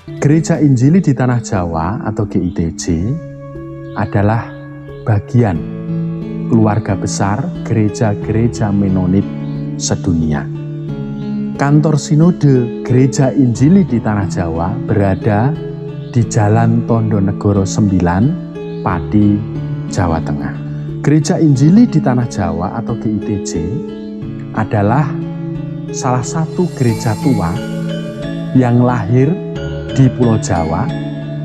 Gereja Injili di Tanah Jawa atau GITJ adalah bagian keluarga besar gereja-gereja Menonit sedunia. Kantor Sinode Gereja Injili di Tanah Jawa berada di Jalan Tondonegoro 9, Pati, Jawa Tengah. Gereja Injili di Tanah Jawa atau GITJ adalah salah satu gereja tua yang lahir di Pulau Jawa,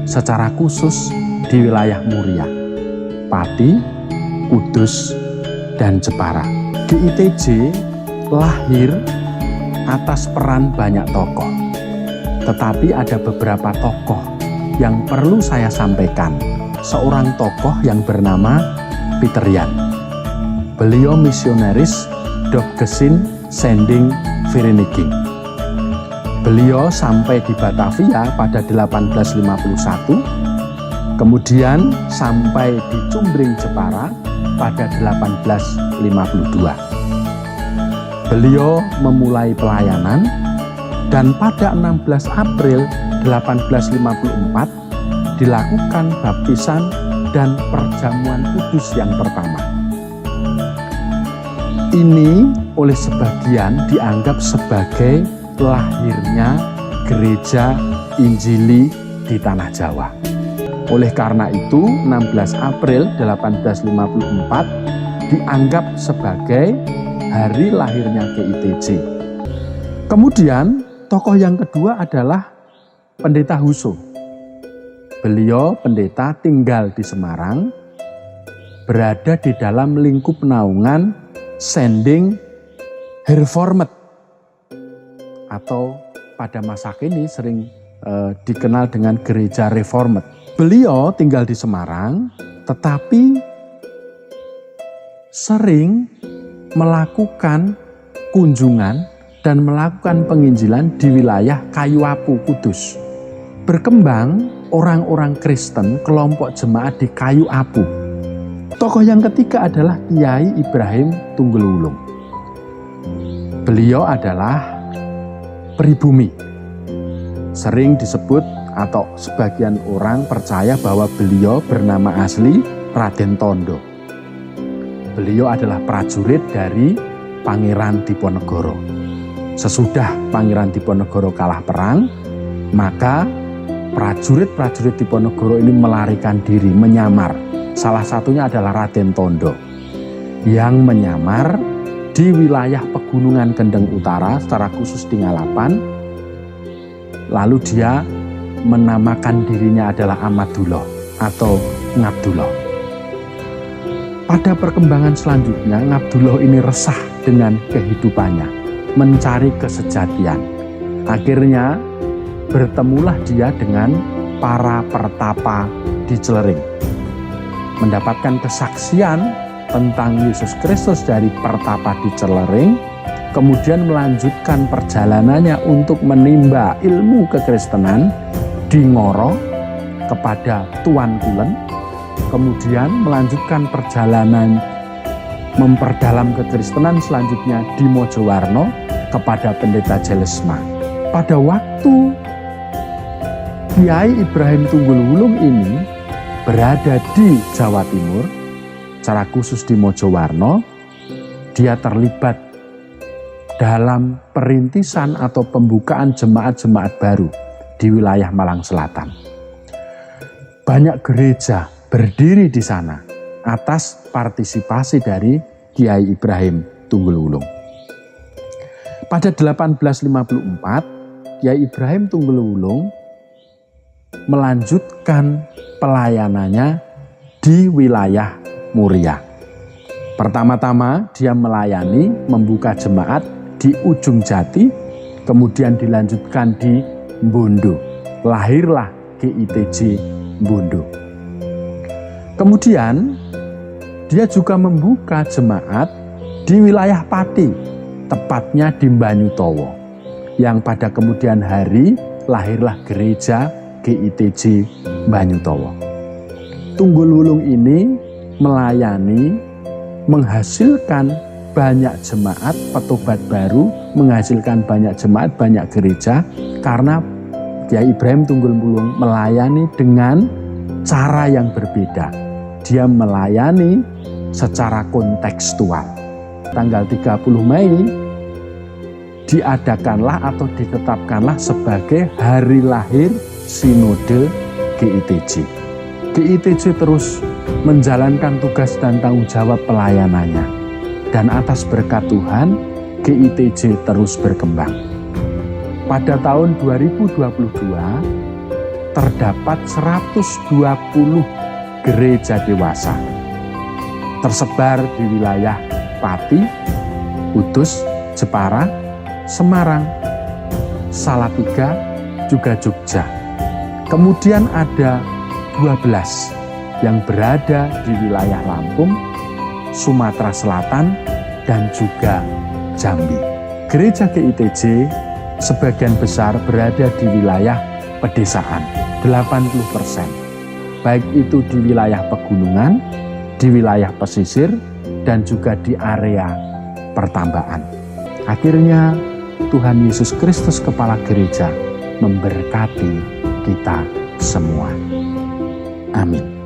secara khusus di wilayah Muria, Pati, Kudus, dan Jepara. GITJ lahir atas peran banyak tokoh, tetapi ada beberapa tokoh yang perlu saya sampaikan. Seorang tokoh yang bernama Peter Yan. Beliau misionaris Dopgesin Sending Vereniging. Beliau sampai di Batavia pada 1851, kemudian sampai di Cumbring Jepara pada 1852. Beliau memulai pelayanan dan pada 16 April 1854 dilakukan baptisan dan perjamuan kudus yang pertama. Ini oleh sebagian dianggap sebagai lahirnya Gereja Injili di Tanah Jawa. Oleh karena itu, 16 April 1854 dianggap sebagai hari lahirnya GITJ. Kemudian, tokoh yang kedua adalah Pendeta Huso. Beliau pendeta tinggal di Semarang, berada di dalam lingkup naungan Sending Hervormet, atau pada masa kini sering dikenal dengan Gereja Reformed. Beliau tinggal di Semarang, tetapi sering melakukan kunjungan dan melakukan penginjilan di wilayah Kayuapu, Kudus. Berkembang orang-orang Kristen, kelompok jemaat di Kayuapu. Tokoh yang ketiga adalah Kiai Ibrahim Tunggulwulung. Beliau adalah pribumi. Sering disebut atau sebagian orang percaya bahwa beliau bernama asli Raden Tondo. Beliau adalah prajurit dari Pangeran Diponegoro. Sesudah Pangeran Diponegoro kalah perang, maka prajurit-prajurit Diponegoro ini melarikan diri, menyamar. Salah satunya adalah Raden Tondo yang menyamar di wilayah Pegunungan Kendeng Utara, secara khusus di Ngalapan. Lalu dia menamakan dirinya adalah Amadullah atau Ngabdullah. Pada perkembangan selanjutnya, Ngabdullah ini resah dengan kehidupannya, mencari kesejatian. Akhirnya bertemulah dia dengan para pertapa di Celering, mendapatkan kesaksian tentang Yesus Kristus dari pertapa di Celering, kemudian melanjutkan perjalanannya untuk menimba ilmu kekristenan di Ngoro kepada Tuan Kulen, kemudian melanjutkan perjalanan memperdalam kekristenan selanjutnya di Mojowarno kepada Pendeta Jelesma. Pada waktu Kiai Ibrahim Tunggulwulung ini berada di Jawa Timur, secara khusus di Mojowarno, dia terlibat dalam perintisan atau pembukaan jemaat-jemaat baru di wilayah Malang Selatan. Banyak gereja berdiri di sana atas partisipasi dari Kiai Ibrahim Tunggulwulung. Pada 1854, Kiai Ibrahim Tunggulwulung melanjutkan pelayanannya di wilayah Muria. Pertama-tama dia melayani, membuka jemaat di Ujung Jati, kemudian dilanjutkan di Bondo. Lahirlah GITJ Bondo. Kemudian dia juga membuka jemaat di wilayah Pati, tepatnya di Banyutowo, yang pada kemudian hari lahirlah gereja GITJ Banyutowo. Tunggulwulung ini melayani, menghasilkan banyak jemaat, petobat baru, menghasilkan banyak jemaat, banyak gereja, karena Kiai Ibrahim Tunggul Pulung melayani dengan cara yang berbeda. Dia melayani secara kontekstual. Tanggal 30 Mei diadakanlah atau ditetapkanlah sebagai hari lahir Sinode GITJ. GITJ terus menjalankan tugas dan tanggung jawab pelayanannya. Dan atas berkat Tuhan, GITJ terus berkembang. Pada tahun 2022, terdapat 120 gereja dewasa. Tersebar di wilayah Pati, Kudus, Jepara, Semarang, Salatiga, juga Jogja. Kemudian ada 12 yang berada di wilayah Lampung, Sumatera Selatan, dan juga Jambi. Gereja GITJ sebagian besar berada di wilayah pedesaan, 80%. Baik itu di wilayah pegunungan, di wilayah pesisir, dan juga di area pertambahan. Akhirnya, Tuhan Yesus Kristus Kepala Gereja memberkati kita semua. Amin.